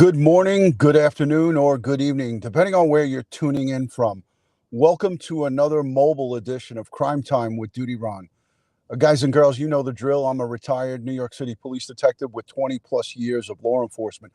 Good morning, good afternoon, or good evening, depending on where you're tuning in from. Welcome to another mobile edition of Crime Time with DutyRon. Guys and girls, you know the drill. I'm a retired New York City police detective with 20 plus years of law enforcement.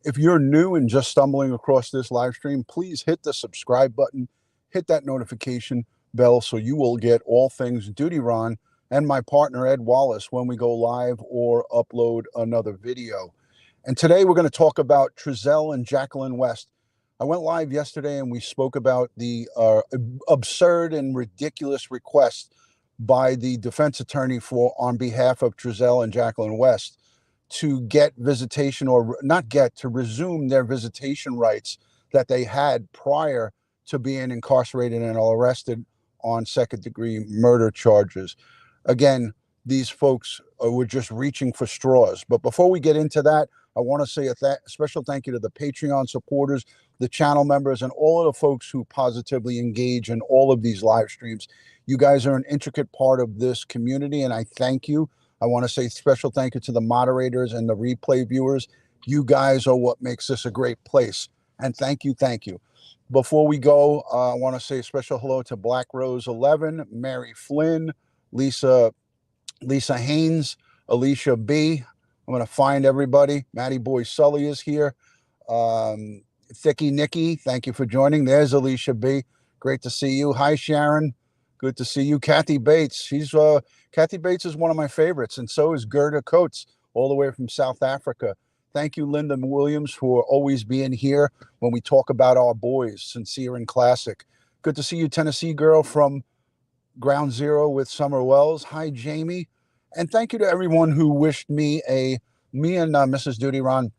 If you're new and just stumbling across this live stream, please hit the subscribe button, hit that notification bell so you will get all things DutyRon and my partner Ed Wallace when we go live or upload another video. And today we're going to talk about Trezell and Jacqueline West. I went live yesterday and we spoke about the absurd and ridiculous request by the defense attorney on behalf of Trezell and Jacqueline West to get visitation, or not get, to resume their visitation rights that they had prior to being incarcerated and arrested on second-degree murder charges. Again, these folks were just reaching for straws. But before we get into that, I want to say a special thank you to the Patreon supporters, the channel members, and all of the folks who positively engage in all of these live streams. You guys are an intricate part of this community, and I thank you. I want to say special thank you to the moderators and the replay viewers. You guys are what makes this a great place, and thank you, thank you. Before we go, I want to say a special hello to Black Rose 11, Mary Flynn, Lisa Haynes, Alicia B. I'm going to find everybody. Matty Boy Sully is here. Thicky Nikki, thank you for joining. There's Alicia B. Great to see you. Hi, Sharon. Good to see you. Kathy Bates. Kathy Bates is one of my favorites, and so is Gerda Coates, all the way from South Africa. Thank you, Linda Williams, for always being here when we talk about our boys, sincere and classic. Good to see you, Tennessee girl from Ground Zero with Summer Wells. Hi, Jamie. And thank you to everyone who wished me and Mrs. DutyRon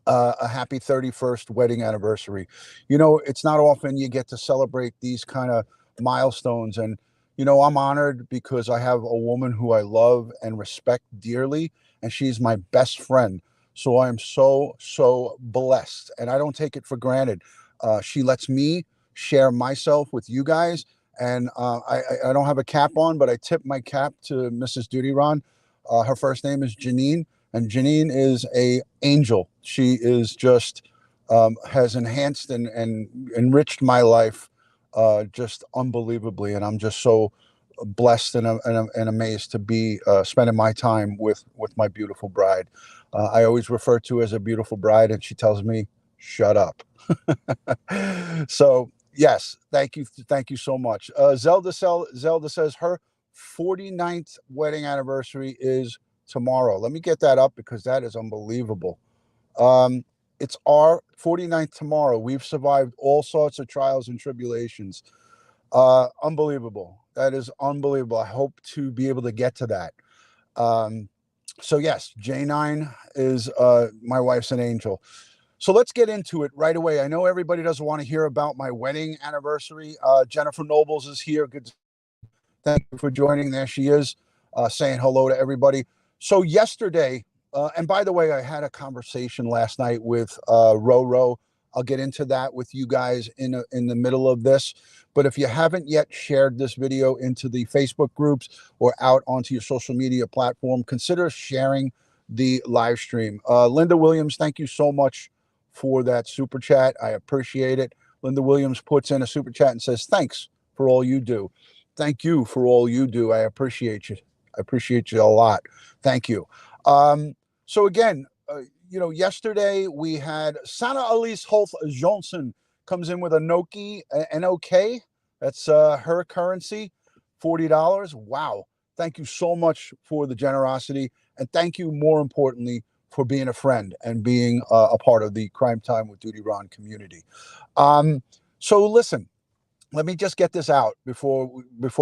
a happy 31st wedding anniversary. You know, it's not often you get to celebrate these kind of milestones. And, you know, I'm honored because I have a woman who I love and respect dearly, and she's my best friend. So I am so, so blessed, and I don't take it for granted. She lets me share myself with you guys. And I don't have a cap on, but I tip my cap to Mrs. DutyRon. Her first name is Janine, and Janine is an angel. She is just has enhanced and enriched my life just unbelievably. And I'm just so blessed and amazed to be spending my time with my beautiful bride. I always refer to her as a beautiful bride, and she tells me, "Shut up." So. Yes, thank you so much. Zelda says her 49th wedding anniversary is tomorrow. Let me get that up because that is unbelievable. It's our 49th tomorrow. We've survived all sorts of trials and tribulations. Unbelievable. That is unbelievable. I hope to be able to get to that. So yes, J9 is my wife's an angel. So let's get into it right away. I know everybody doesn't want to hear about my wedding anniversary. Jennifer Nobles is here. Good. Thank you for joining. There she is, saying hello to everybody. So yesterday, and by the way, I had a conversation last night with Roro. I'll get into that with you guys in the middle of this. But if you haven't yet shared this video into the Facebook groups or out onto your social media platform, consider sharing the live stream. Linda Williams, thank you so much for that super chat. I appreciate it. Linda Williams puts in a super chat and says, "Thanks for all you do." Thank you for all you do. I appreciate you. I appreciate you a lot. Thank you. So again, you know, yesterday we had Sana Elise Holt Johnson comes in with a Noki NOK. That's her currency, $40. Wow. Thank you so much for the generosity. And thank you, more importantly, for being a friend and being a part of the Crime Time with DutyRon community. So listen, let me just get this out before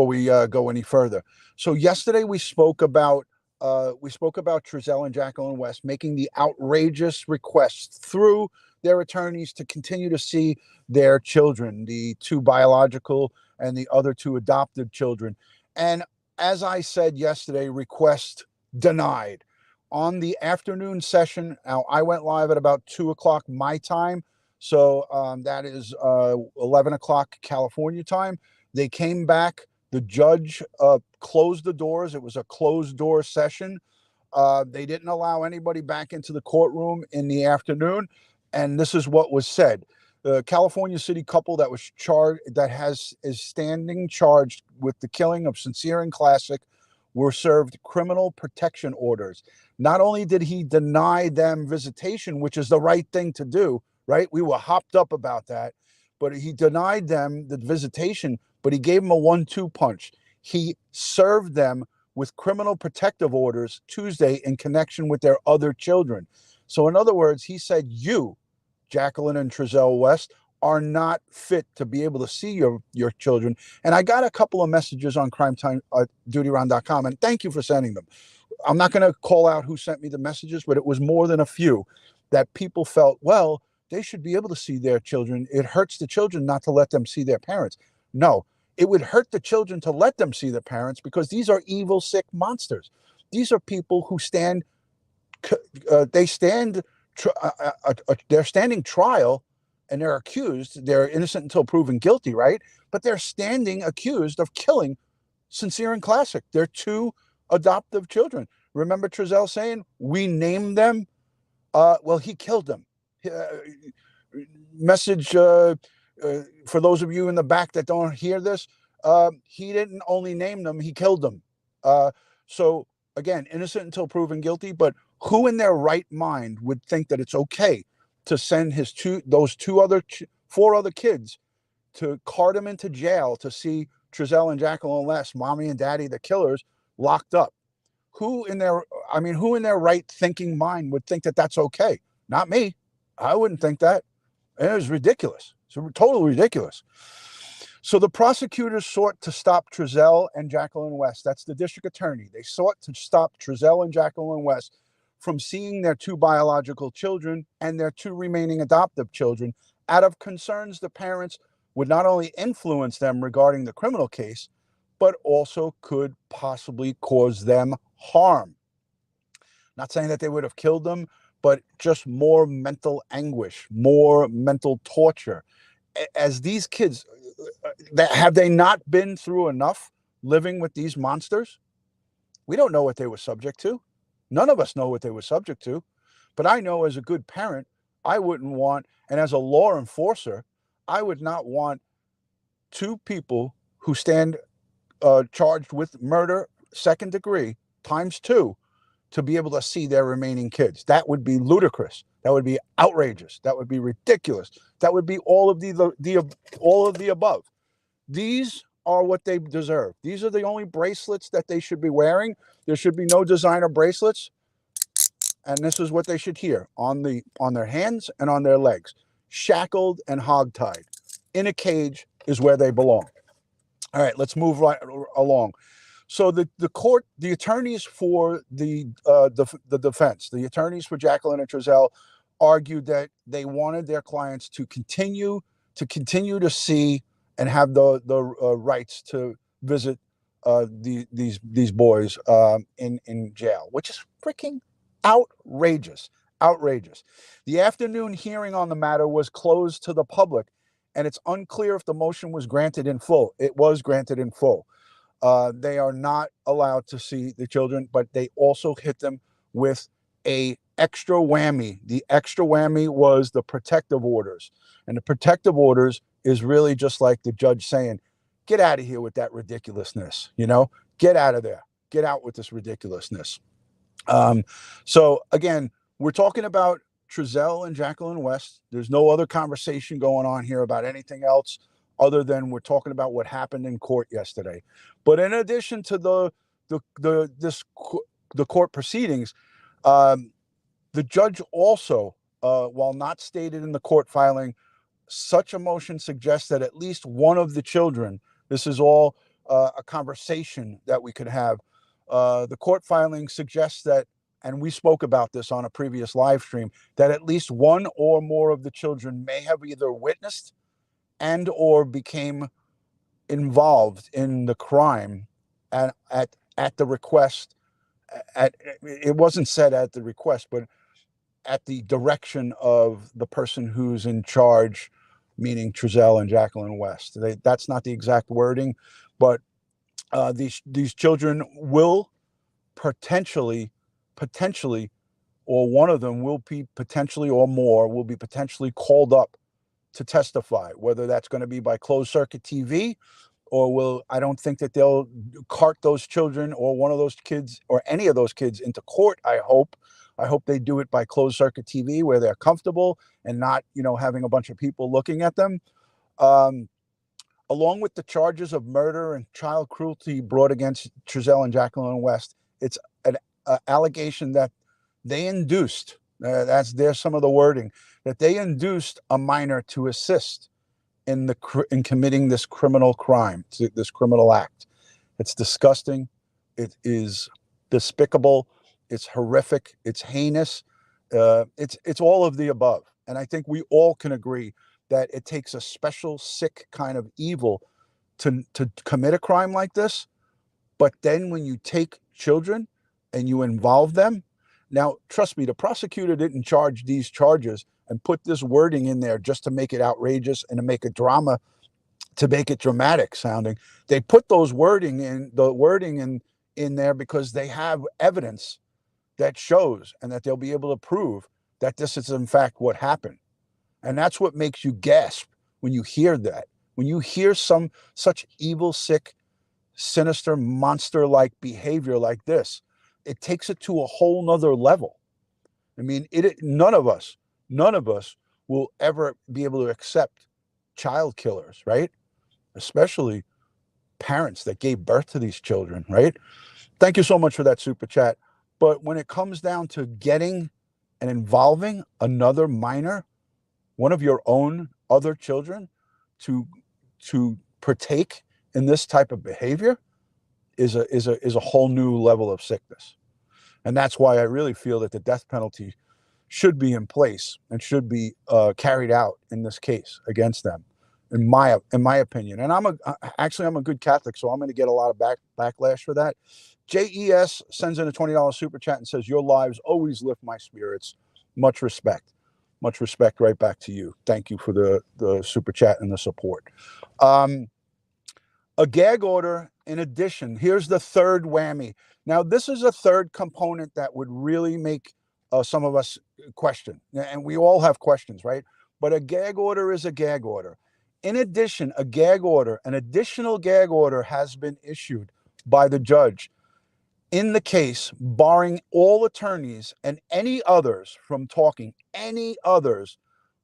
we go any further. So yesterday we spoke about Trezell and Jacqueline West making the outrageous request through their attorneys to continue to see their children, the two biological and the other two adopted children. And as I said yesterday, request denied. On the afternoon session, now I went live at about 2 o'clock my time. So that is 11 o'clock California time. They came back. The judge closed the doors. It was a closed door session. They didn't allow anybody back into the courtroom in the afternoon. And this is what was said. The California city couple that was charged, is standing charged with the killing of Sincere and Classic, were served criminal protection orders. Not only did he deny them visitation, which is the right thing to do, right? We were hopped up about that, but he denied them the visitation, but he gave them a 1-2 punch. He served them with criminal protective orders Tuesday in connection with their other children. So in other words, he said, you, Jacqueline and Trezell West, are not fit to be able to see your children. And I got a couple of messages on crimetime.dutyron.com, and thank you for sending them. I'm not going to call out who sent me the messages, but it was more than a few that people felt, well, they should be able to see their children. It hurts the children not to let them see their parents. No, it would hurt the children to let them see their parents, because these are evil, sick monsters. These are people who stand, they're standing trial, and they're accused. They're innocent until proven guilty, right? But they're standing accused of killing Sincere and Classic. They're two adoptive children. Remember Trezell saying, we named them? Well, he killed them. Message for those of you in the back that don't hear this, he didn't only name them, he killed them. So again, innocent until proven guilty, but who in their right mind would think that it's okay to send those four other kids, to cart them into jail to see Trezell and Jacqueline West, mommy and daddy, the killers, locked up? Who in their right thinking mind would think that that's okay? Not me. I wouldn't think that. And it was ridiculous. It's totally ridiculous. So the prosecutors sought to stop Trezell and Jacqueline West. That's the district attorney. They sought to stop Trezell and Jacqueline West from seeing their two biological children and their two remaining adoptive children, out of concerns the parents would not only influence them regarding the criminal case, but also could possibly cause them harm. Not saying that they would have killed them, but just more mental anguish, more mental torture. As these kids, have they not been through enough living with these monsters? We don't know what they were subject to. None of us know what they were subject to. But I know, as a good parent, I wouldn't want, and as a law enforcer, I would not want two people who stand charged with murder, second degree, ×2, to be able to see their remaining kids. That would be ludicrous. That would be outrageous. That would be ridiculous. That would be all of the above. These are what they deserve. These are the only bracelets that they should be wearing. There should be no designer bracelets. And this is what they should hear on their hands and on their legs. Shackled and hogtied. In a cage is where they belong. All right, let's move right along. So the attorneys for the defense, the attorneys for Jacqueline and Trezell, argued that they wanted their clients to continue to see and have the rights to visit these boys in jail, which is freaking outrageous. The afternoon hearing on the matter was closed to the public, and it's unclear if the motion was granted in full. It was granted in full. They are not allowed to see the children, but they also hit them with a extra whammy. The extra whammy was the protective orders. And the protective orders is really just like the judge saying, get out of here with that ridiculousness, get out of there, get out with this ridiculousness. So again, we're talking about Trezell and Jacqueline West. There's no other conversation going on here about anything else other than we're talking about what happened in court yesterday. But in addition to the court proceedings, the judge also, while not stated in the court filing, such a motion suggests that at least one of the children, this is all a conversation that we could have. The court filing suggests that, and we spoke about this on a previous live stream, that at least one or more of the children may have either witnessed and or became involved in the crime at the request. It wasn't said at the request, but at the direction of the person who's in charge, meaning Trezell and Jacqueline West. That's not the exact wording, but these children will potentially or one of them will be potentially, or more, will be potentially called up to testify, whether that's going to be by closed circuit TV, or I don't think that they'll cart those children or one of those kids or any of those kids into court. I hope they do it by closed circuit TV where they're comfortable and not, having a bunch of people looking at them. Along with the charges of murder and child cruelty brought against Trezell and Jacqueline West, it's an allegation that they induced, there's some of the wording, that they induced a minor to assist in committing this criminal crime, this criminal act. It's disgusting. It is despicable. It's horrific. It's heinous. It's all of the above. And I think we all can agree that it takes a special, sick kind of evil to commit a crime like this. But then when you take children and you involve them, now, trust me, the prosecutor didn't charge these charges and put this wording in there just to make it outrageous and to make it drama, to make it dramatic sounding. They put the wording in there because they have evidence that shows and that they'll be able to prove that this is in fact what happened. And that's what makes you gasp when you hear that. When you hear such evil, sick, sinister, monster-like behavior like this, it takes it to a whole nother level. I mean, none of us will ever be able to accept child killers, right? Especially parents that gave birth to these children, right? Thank you so much for that super chat. But when it comes down to getting and involving another minor, one of your own other children, to partake in this type of behavior is a whole new level of sickness. And that's why I really feel that the death penalty should be in place and should be carried out in this case against them, in my opinion. And I'm a good Catholic, so I'm going to get a lot of backlash for that. JES sends in a $20 super chat and says, "Your lives always lift my spirits. Much respect." Much respect right back to you. Thank you for the super chat and the support. A gag order in addition. Here's the third whammy. Now, this is a third component that would really make some of us question. And we all have questions, right? But a gag order is a gag order. In addition, an additional gag order has been issued by the judge in the case, barring all attorneys and any others from talking. Any others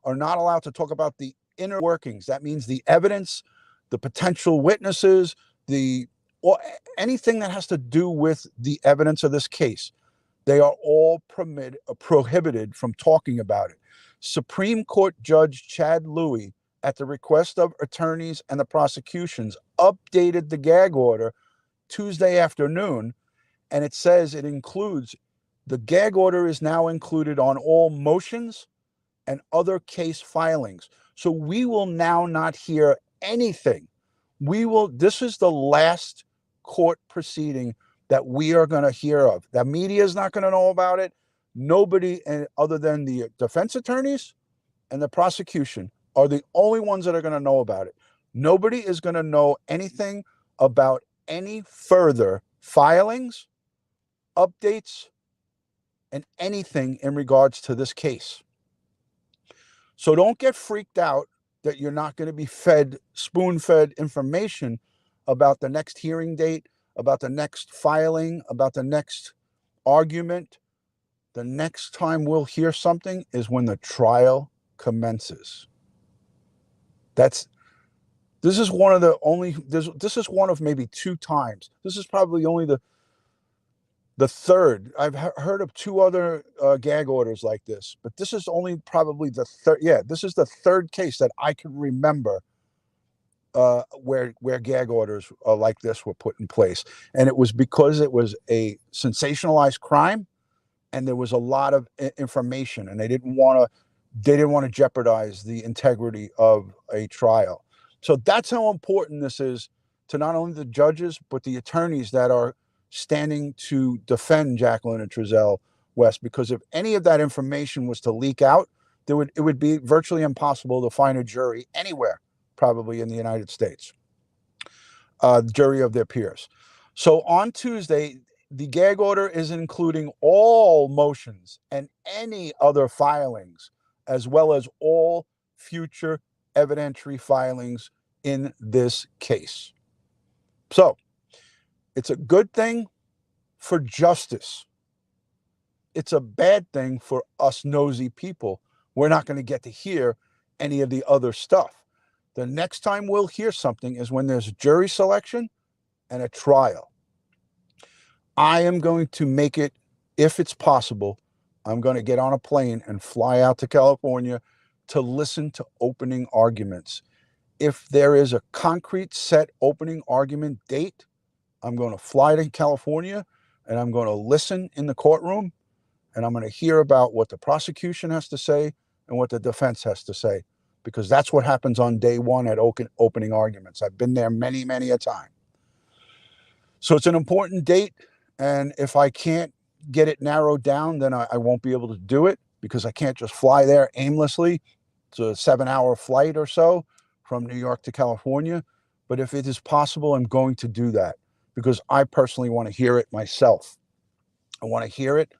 are not allowed to talk about the inner workings. That means the evidence, the potential witnesses, or anything that has to do with the evidence of this case. They are all prohibited from talking about it. Supreme Court Judge Chad Louis, at the request of attorneys and the prosecutions, updated the gag order Tuesday afternoon. And it says the gag order is now included on all motions and other case filings. So we will now not hear anything. This is the last court proceeding that we are going to hear of. The media is not going to know about it. Nobody other than the defense attorneys and the prosecution are the only ones that are going to know about it. Nobody is going to know anything about any further filings, updates, and anything in regards to this case. So don't get freaked out that you're not going to be spoon-fed information about the next hearing date, about the next filing, about the next argument. The next time we'll hear something is when the trial commences. This is one of maybe two times. This is probably only the third. I've heard of two other gag orders like this, but this is only probably the third. Yeah, this is the third case that I can remember where gag orders like this were put in place. And it was because it was a sensationalized crime and there was a lot of information, and they didn't want to jeopardize the integrity of a trial. So that's how important this is to not only the judges, but the attorneys that are standing to defend Jacqueline and Trezell West, because if any of that information was to leak out, it would be virtually impossible to find a jury anywhere, probably in the United States, jury of their peers. So on Tuesday, the gag order is including all motions and any other filings, as well as all future evidentiary filings in this case. So it's a good thing for justice. It's a bad thing for us nosy people. We're not going to get to hear any of the other stuff. The next time we'll hear something is when there's jury selection and a trial. I am going to make it, if it's possible, I'm going to get on a plane and fly out to California to listen to opening arguments. If there is a concrete set opening argument date, I'm going to fly to California and I'm going to listen in the courtroom and I'm going to hear about what the prosecution has to say and what the defense has to say, because that's what happens on day one at opening arguments. I've been there many, many a time. So it's an important date. And if I can't get it narrowed down, then I won't be able to do it, because I can't just fly there aimlessly. It's a 7-hour flight or so from New York to California. But if it is possible, I'm going to do that, because I personally want to hear it myself. I want to hear it,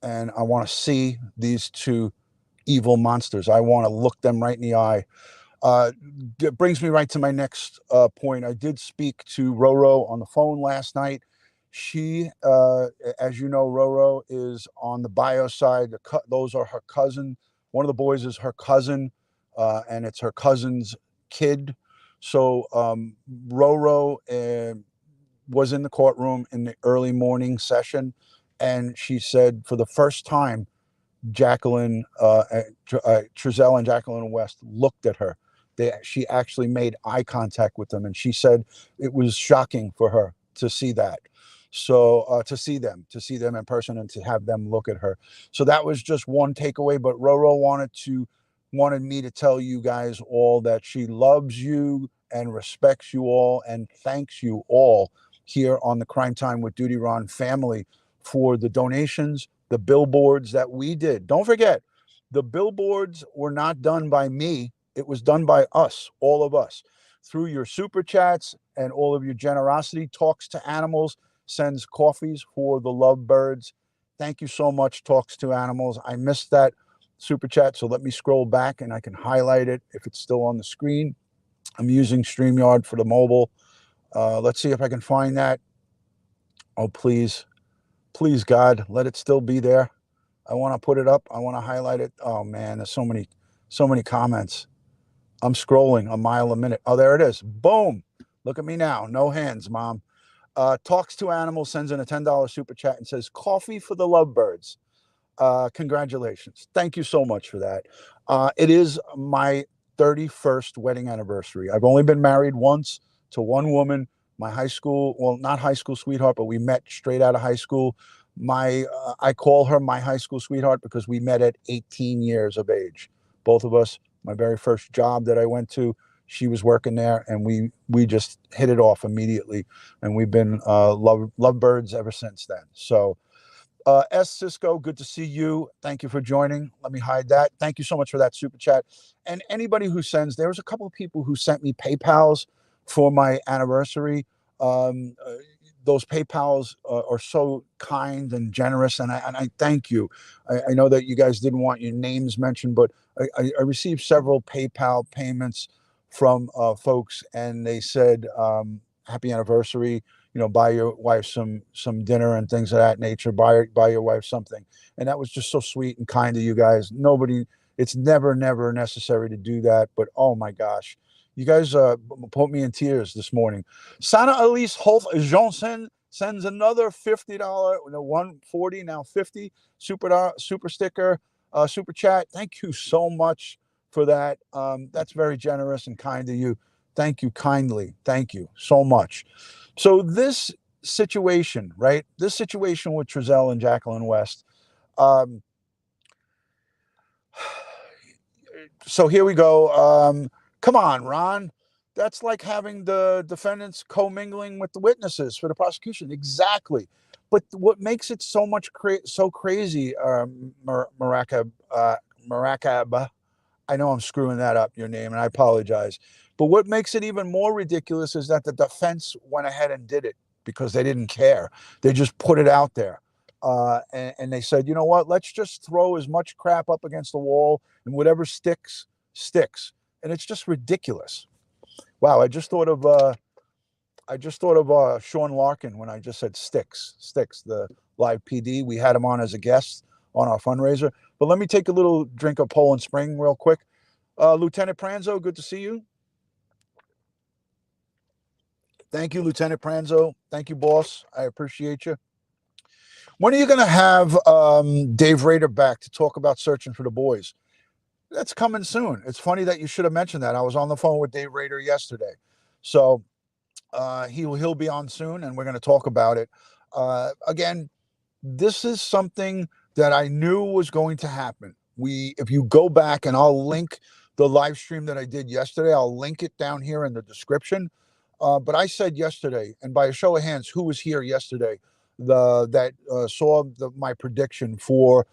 and I want to see these two evil monsters. I want to look them right in the eye. It brings me right to my next point. I did speak to Roro on the phone last night. She, as you know, Roro is on the bio side. Those are her cousin. One of the boys is her cousin, and it's her cousin's kid. So Roro was in the courtroom in the early morning session, and she said for the first time, Trezell and Jacqueline West looked at her. She actually made eye contact with them, and she said it was shocking for her to see that. So to see them in person and to have them look at her. So that was just one takeaway. But Roro wanted me to tell you guys all that she loves you and respects you all and thanks you all here on the Crime Time with DutyRon family for the donations, the billboards that we did. Don't forget, the billboards were not done by me. It was done by us, all of us, through your super chats and all of your generosity. Talks to Animals sends coffees for the lovebirds. Thank you so much, Talks to Animals. I missed that super chat, so let me scroll back and I can highlight it if it's still on the screen. I'm using StreamYard for the mobile. Let's see if I can find that. Oh, please. Please, God, let it still be there. I want to put it up. I want to highlight it. Oh, man, there's so many comments. I'm scrolling a mile a minute. Oh, there it is. Boom. Look at me now. No hands, Mom. Talks to Animals sends in a $10 super chat and says, coffee for the lovebirds. Congratulations. Thank you so much for that. It is my 31st wedding anniversary. I've only been married once to one woman, my high school, well, not high school sweetheart, but we met straight out of high school. I call her my high school sweetheart because we met at 18 years of age. Both of us, my very first job that I went to, she was working there, and we just hit it off immediately, and we've been lovebirds ever since then. So S. Cisco, good to see you. Thank you for joining. Let me hide that. Thank you so much for that super chat. And anybody who sends, there was a couple of people who sent me PayPals for my anniversary. Those PayPals are so kind and generous, and I thank you. I know that you guys didn't want your names mentioned, but I received several PayPal payments from folks, and they said, happy anniversary. You know, buy your wife some dinner and things of that nature. Buy your wife something, and that was just so sweet and kind of you guys. It's never necessary to do that, but oh my gosh, you guys put me in tears this morning. Sana Elise Holt Johnson sends another $50, 140 now 50 super sticker, super chat. Thank you so much for that. That's very generous and kind of you. Thank you kindly. Thank you so much. So this situation, right? This situation with Trezell and Jacqueline West. So here we go. Come on, Ron. That's like having the defendants commingling with the witnesses for the prosecution. Exactly. But what makes it so much so crazy, Marakab, I know I'm screwing that up, your name, and I apologize. But what makes it even more ridiculous is that the defense went ahead and did it. because they didn't care. They just put it out there. And they said, you know what, let's just throw as much crap up against the wall, and whatever sticks, sticks. And it's just ridiculous. Wow, I just thought of Sean Larkin when I just said Sticks, the live PD. We had him on as a guest on our fundraiser. But let me take a little drink of Poland Spring real quick. Lieutenant Pranzo, good to see you. Thank you, Lieutenant Pranzo. Thank you, boss. I appreciate you. When are you going to have Dave Rader back to talk about searching for the boys? That's coming soon. It's funny that you should have mentioned that. I was on the phone with Dave Rader yesterday. So he'll be on soon, and we're going to talk about it. Again, this is something that I knew was going to happen. If you go back, and I'll link the live stream that I did yesterday, I'll link it down here in the description. But I said yesterday, and by a show of hands, who was here yesterday that saw my prediction for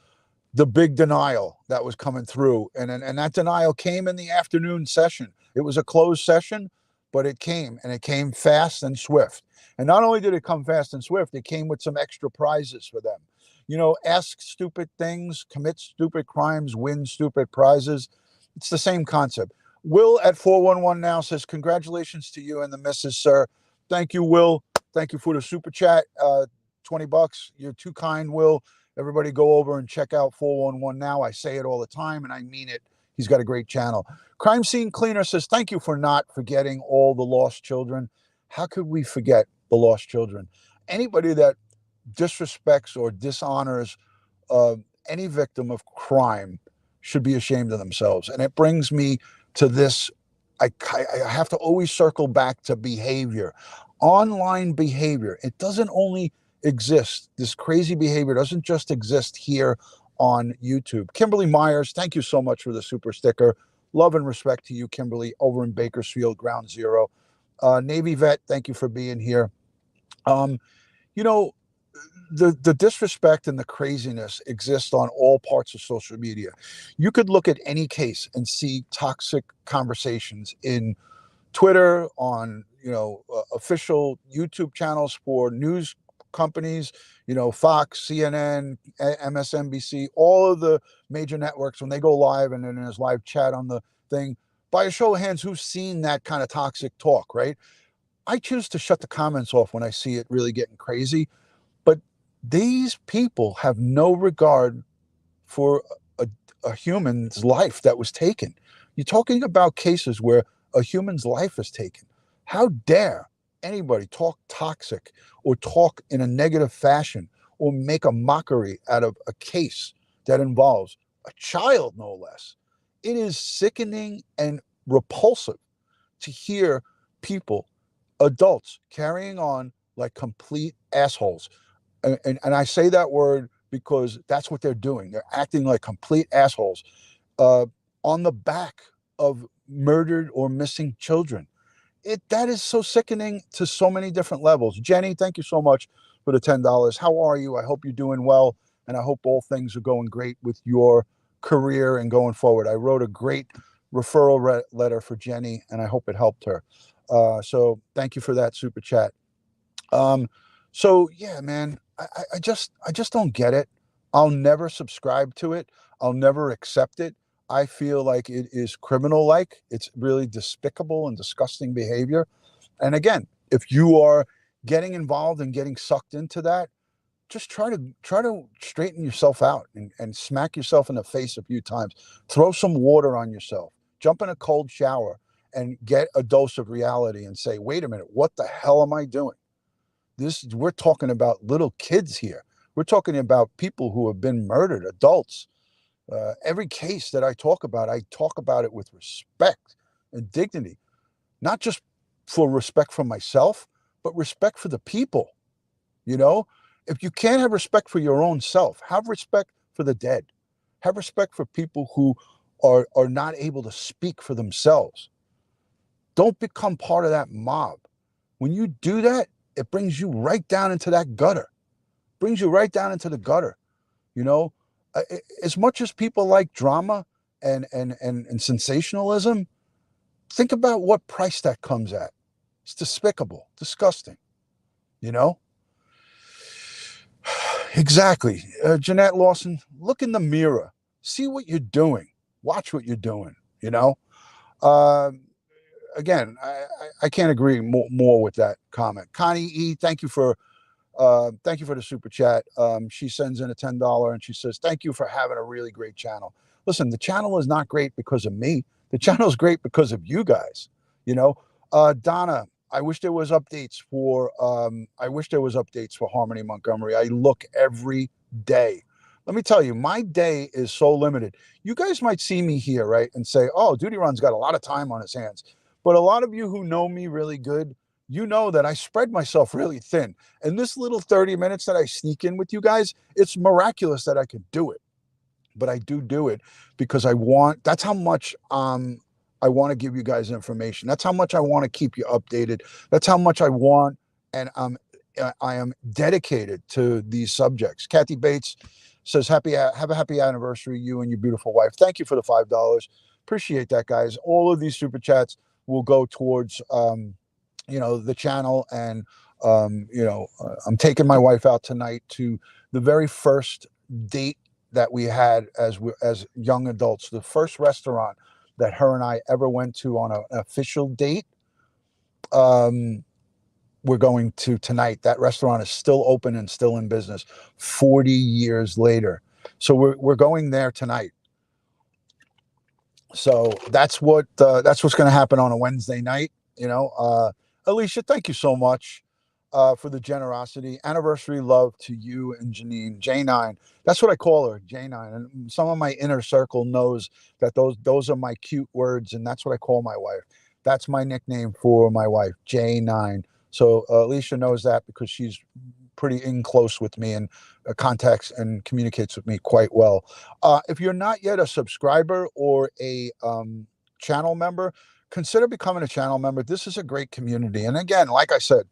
the big denial that was coming through, and that denial came in the afternoon session. It was a closed session, but it came, and it came fast and swift. And not only did it come fast and swift, it came with some extra prizes for them. You know, ask stupid things, commit stupid crimes, win stupid prizes. It's the same concept. Will at 411 now says, congratulations to you and the missus, sir. Thank you, Will. Thank you for the super chat. $20. You're too kind, Will. Everybody go over and check out 411 now. I say it all the time, and I mean it. He's got a great channel. Crime Scene Cleaner says, thank you for not forgetting all the lost children. How could we forget the lost children? Anybody that disrespects or dishonors any victim of crime should be ashamed of themselves. And it brings me to this. I have to always circle back to behavior. Online behavior. It doesn't only exist. This crazy behavior doesn't just exist here on YouTube. Kimberly Myers, thank you so much for the super sticker. Love and respect to you, Kimberly, over in Bakersfield, Ground Zero. Navy vet, thank you for being here. You know, the disrespect and the craziness exists on all parts of social media. You could look at any case and see toxic conversations in Twitter, on official YouTube channels for news companies, Fox, CNN, MSNBC, all of the major networks, when they go live and then there's live chat on the thing. By a show of hands, who's seen that kind of toxic talk, right? I choose to shut the comments off when I see it really getting crazy. But these people have no regard for a human's life that was taken. You're talking about cases where a human's life is taken. How dare anybody talk toxic or talk in a negative fashion or make a mockery out of a case that involves a child, no less. It is sickening and repulsive to hear people, adults, carrying on like complete assholes. And I say that word because that's what they're doing. They're acting like complete assholes on the back of murdered or missing children. That is so sickening to so many different levels. Jenny, thank you so much for the $10. How are you? I hope you're doing well, and I hope all things are going great with your career and going forward. I wrote a great referral letter for Jenny, and I hope it helped her. So thank you for that super chat. So yeah, man, I just don't get it. I'll never subscribe to it. I'll never accept it. I feel like it is criminal-like. It's really despicable and disgusting behavior. And again, if you are getting involved and getting sucked into that, just try to straighten yourself out and smack yourself in the face a few times. Throw some water on yourself. Jump in a cold shower and get a dose of reality and say, wait a minute, what the hell am I doing? We're talking about little kids here. We're talking about people who have been murdered, adults. Every case that I talk about it with respect and dignity, not just for respect for myself, but respect for the people. If you can't have respect for your own self, have respect for the dead. Have respect for people who are not able to speak for themselves. Don't become part of that mob. When you do that, it brings you right down into that gutter. Brings you right down into the gutter. As much as people like drama and sensationalism, think about what price that comes at. It's despicable, disgusting. you know? Exactly. Jeanette Lawson, look in the mirror. See what you're doing. Watch what you're doing, you know? Uh, Again, I can't agree more with that comment. Connie E, thank you for the super chat. She sends in a $10 and she says, thank you for having a really great channel. Listen, the channel is not great because of me. The channel is great because of you guys. You know, Donna, I wish there was updates for Harmony Montgomery. I look every day. Let me tell you, my day is so limited. You guys might see me here, right, and say, oh, DutyRon's got a lot of time on his hands. But a lot of you who know me really good, you know that I spread myself really thin. And this little 30 minutes that I sneak in with you guys, it's miraculous that I could do it. But I do it because that's how much I want to give you guys information. That's how much I want to keep you updated. That's how much I want, and I am dedicated to these subjects. Kathy Bates says, have a happy anniversary, you and your beautiful wife. Thank you for the $5. Appreciate that, guys. All of these super chats will go towards the channel, and I'm taking my wife out tonight to the very first date that we had as young adults, the first restaurant that her and I ever went to on an official date. We're going to tonight. That restaurant is still open and still in business 40 years later. So we're going there tonight. So that's what's going to happen on a Wednesday night. Alicia, thank you so much for the generosity. Anniversary love to you and Janine. J9. That's what I call her, J9. And some of my inner circle knows that those are my cute words, and that's what I call my wife. That's my nickname for my wife, J9. So Alicia knows that because she's pretty in close with me and contacts and communicates with me quite well. If you're not yet a subscriber or a channel member, consider becoming a channel member. This is a great community. And again, like I said,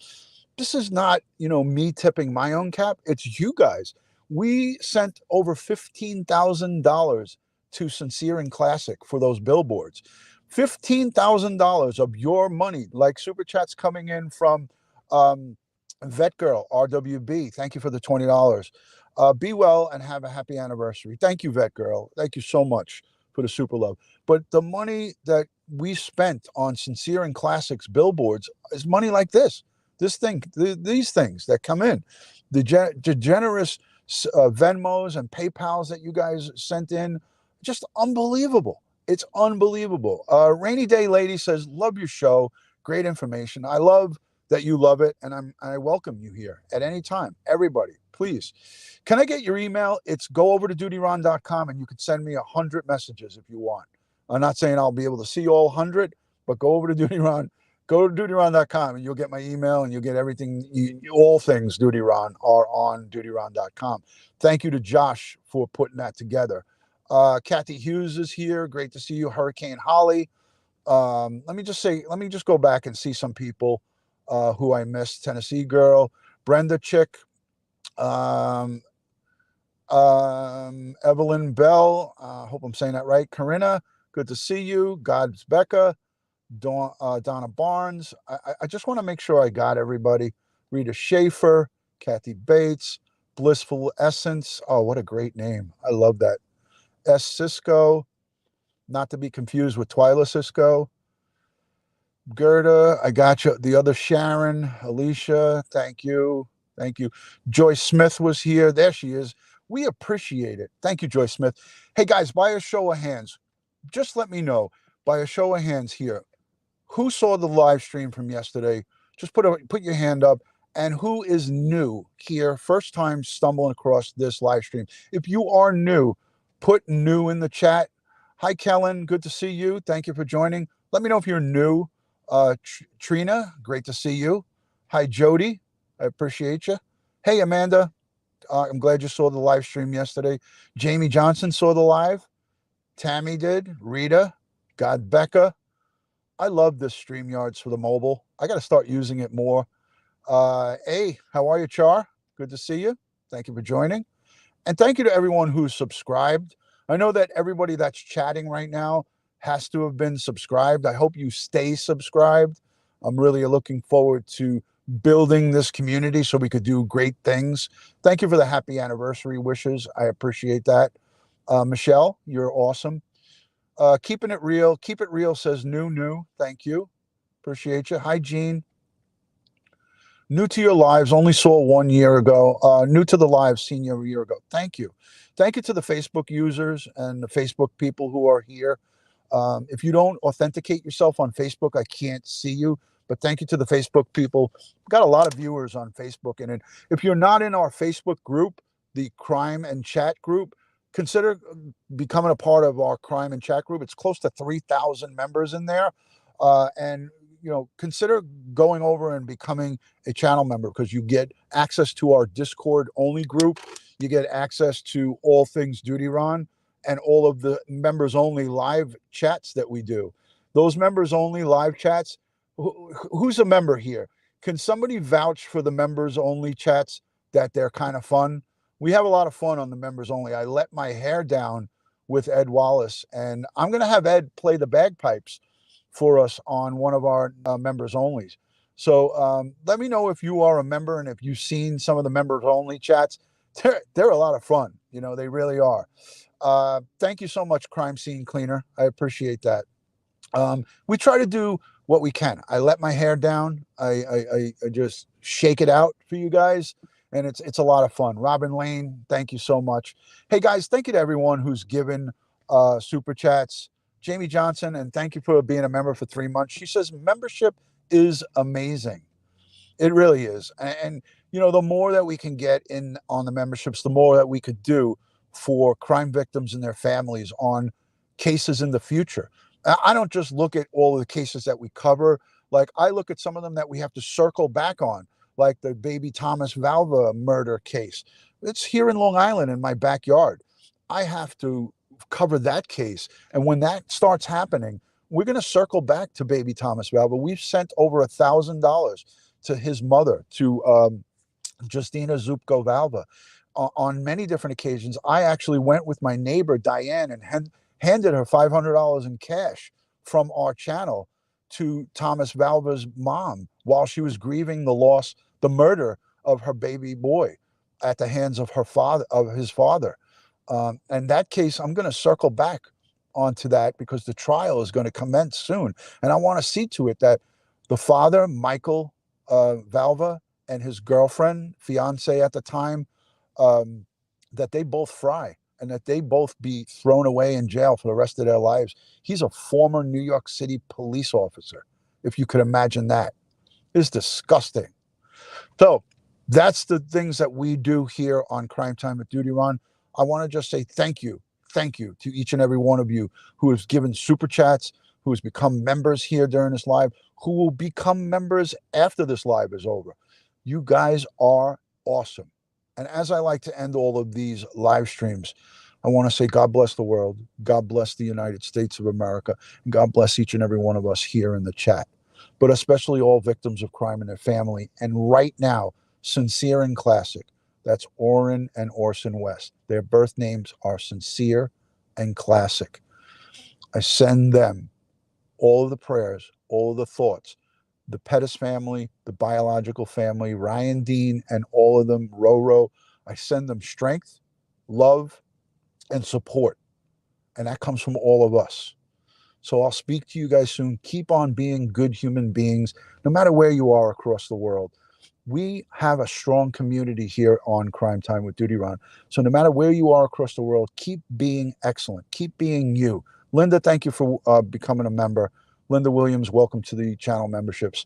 this is not, me tipping my own cap. It's you guys. We sent over $15,000 to Sincere and Classic for those billboards. $15,000 of your money, like super chats coming in from Vet Girl, RWB. Thank you for the $20. Be well and have a happy anniversary. Thank you, Vet Girl. Thank you so much for the super love. But the money that we spent on Sincere and Classics billboards is money like this. These things that come in, the generous Venmos and PayPals that you guys sent in, just unbelievable. It's unbelievable. Rainy Day Lady says, love your show. Great information. I love that you love it, and I welcome you here at any time. Everybody, please. Can I get your email? It's go over to DutyRon.com, and you can send me 100 messages if you want. I'm not saying I'll be able to see all 100, but go over to DutyRon. Go to DutyRon.com, and you'll get my email, and you'll get everything. All things DutyRon are on DutyRon.com. Thank you to Josh for putting that together. Kathy Hughes is here. Great to see you. Hurricane Holly. Let me just go back and see some people who I missed. Tennessee Girl, Brenda Chick, Evelyn Bell. Hope I'm saying that right. Corinna, good to see you. God's Becca, Donna Barnes. I just want to make sure I got everybody. Rita Schaefer, Kathy Bates, Blissful Essence. Oh, what a great name. I love that. S. Cisco, not to be confused with Twyla Cisco. Gerda, I got you. The other Sharon, Alicia, thank you. Thank you. Joyce Smith was here. There she is. We appreciate it. Thank you, Joyce Smith. Hey, guys, by a show of hands, just let me know, by a show of hands here, who saw the live stream from yesterday? Just put your hand up. And who is new here, first time stumbling across this live stream? If you are new, put new in the chat. Hi, Kellen. Good to see you. Thank you for joining. Let me know if you're new. Trina, great to see you. Hi, Jody. I appreciate you. Hey, Amanda. I'm glad you saw the live stream yesterday. Jamie Johnson saw the live. Tammy did. Rita. God, Becca. I love this StreamYards for the mobile. I got to start using it more. Hey, how are you, Char? Good to see you. Thank you for joining. And thank you to everyone who's subscribed. I know that everybody that's chatting right now has to have been subscribed. I hope you stay subscribed. I'm really looking forward to building this community so we could do great things. Thank you for the happy anniversary wishes. I appreciate that. Michelle, you're awesome. Keeping it real. Keep it real says new. Thank you. Appreciate you. Hi, Gene. New to your lives, only saw 1 year ago. New to the lives, senior a year ago. Thank you. Thank you to the Facebook users and the Facebook people who are here. If you don't authenticate yourself on Facebook, I can't see you. But thank you to the Facebook people. We've got a lot of viewers on Facebook. And if you're not in our Facebook group, the Crime and Chat group, consider becoming a part of our Crime and Chat group. It's close to 3,000 members in there. And consider going over and becoming a channel member, because you get access to our Discord only group. You get access to all things DutyRon and all of the members only live chats that we do. Those members only live chats, who's a member here? Can somebody vouch for the members only chats that they're kind of fun? We have a lot of fun on the members only. I let my hair down with Ed Wallace, and I'm going to have Ed play the bagpipes for us on one of our members onlys. So let me know if you are a member and if you've seen some of the members only chats. They're a lot of fun. They really are. Thank you so much, Crime Scene Cleaner. I appreciate that. We try to do what we can. I let my hair down. I just shake it out for you guys, and it's a lot of fun. Robin Lane, thank you so much. Hey guys, thank you to everyone who's given super chats. Jamie Johnson, and thank you for being a member for 3 months. She says membership is amazing. It really is. And the more that we can get in on the memberships, the more that we could do for crime victims and their families on cases in the future. I don't just look at all of the cases that we cover. Like, I look at some of them that we have to circle back on, like the baby Thomas Valva murder case. It's here in Long Island in my backyard. I have to cover that case. And when that starts happening, we're going to circle back to baby Thomas Valva. We've sent over $1,000 to his mother, to Justina Zupko Valva, on many different occasions. I actually went with my neighbor, Diane, and handed her $500 in cash from our channel to Thomas Valva's mom while she was grieving the murder of her baby boy at the hands of his father. And that case, I'm going to circle back onto that because the trial is going to commence soon. And I want to see to it that the father, Michael Valva, and his girlfriend, fiance at the time, that they both fry and that they both be thrown away in jail for the rest of their lives. He's a former New York City police officer, if you could imagine that. It's disgusting. So that's the things that we do here on Crime Time with DutyRon. I want to just say thank you to each and every one of you who has given super chats, who has become members here during this live, who will become members after this live is over. You guys are awesome. And as I like to end all of these live streams, I want to say God bless the world, God bless the United States of America, and God bless each and every one of us here in the chat, but especially all victims of crime and their family. And right now, Sincere and Classic. That's Orrin and Orson West. Their birth names are Sincere and Classic. I send them all of the prayers, all of the thoughts. The Pettis family, the biological family, Ryan Dean, and all of them, Roro. I send them strength, love, and support. And that comes from all of us. So I'll speak to you guys soon. Keep on being good human beings, no matter where you are across the world. We have a strong community here on Crime Time with DutyRon. So no matter where you are across the world, keep being excellent. Keep being you. Linda, thank you for becoming a member. Linda Williams, welcome to the channel memberships.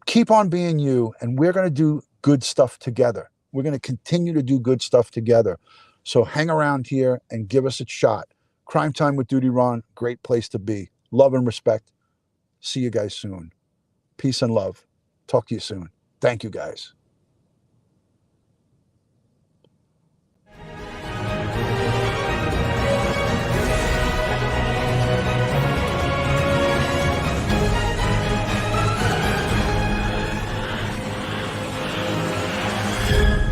Keep on being you, and we're going to do good stuff together. We're going to continue to do good stuff together. So hang around here and give us a shot. Crime Time with DutyRon, great place to be. Love and respect. See you guys soon. Peace and love. Talk to you soon. Thank you, guys.